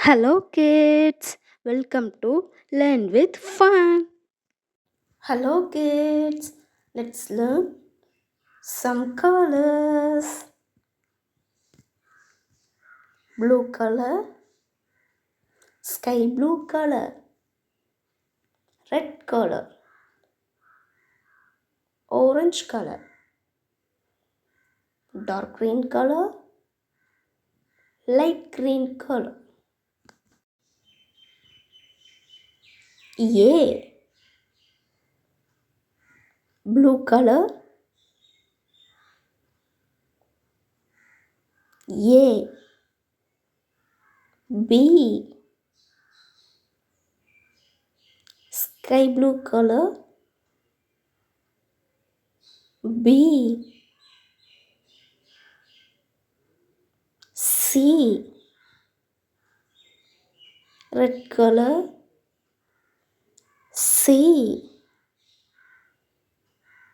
Hello, kids. Welcome to Learn with Fun. Hello, kids. Let's learn some colors. Blue color, sky blue color, red color, orange color, dark green color, light green color. A. Blue color. A. B. Sky blue color. B. C. Red color. C.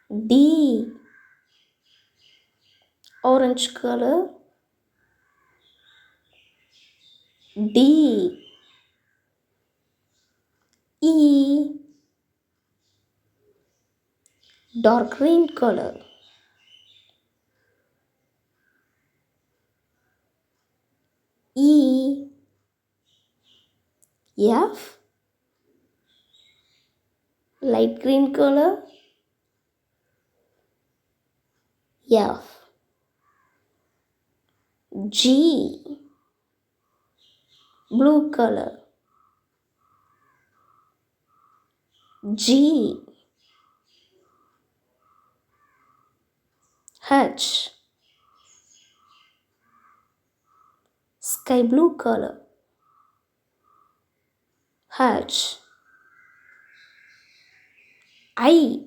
D. Orange color. D. E. Dark green color. E. F. Light green color. F. G. Blue color. G. H. Sky blue color. H. I.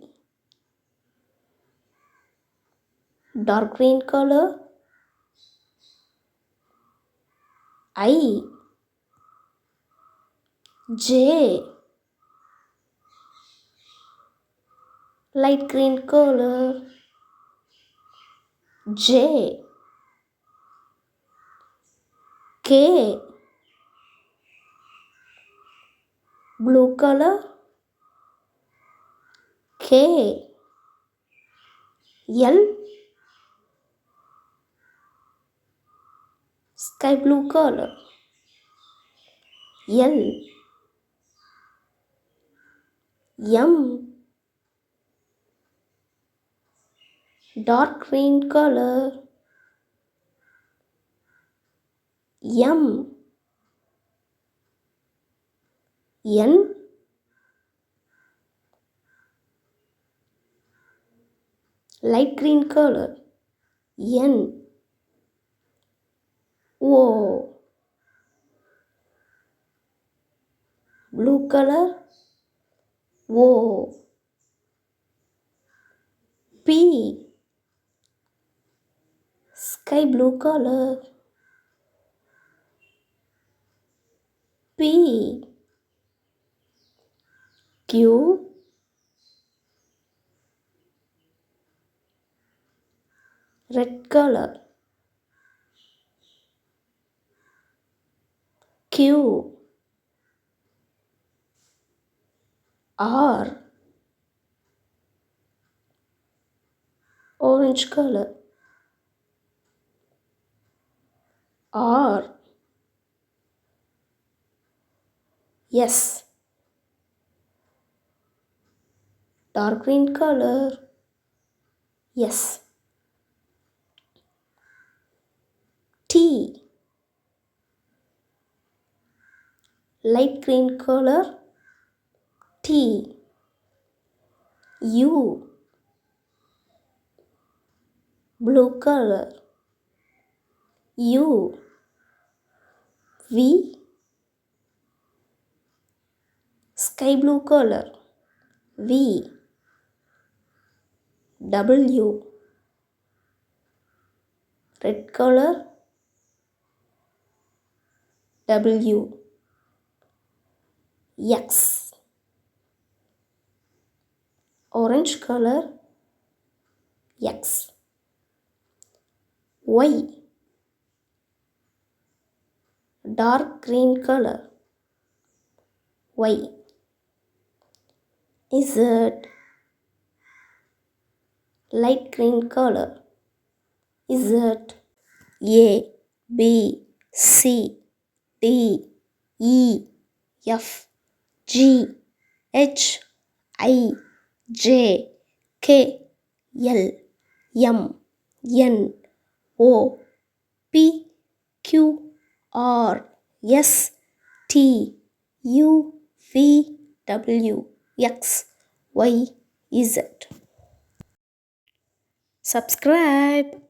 Dark green color. I. J. Light green color. J. K. Blue color. K. L. Sky blue color. L. M. Dark green color. M. N. Light green color. N. O. Blue color. O. P. Sky blue color. P. Q. Red color. Q. R. Orange color. R. S. Dark green color. S. T. Light green color. T. U. Blue color. U. V. Sky blue color. V. W. Red color. W. X. Orange color. X. Y. dark green color. Y. Z. Light green color. Z. A, B, C, D, E, F, G, H, I, J, K, L, M, N, O, P, Q, R, S, T, U, V, W, X, Y, Z. Subscribe.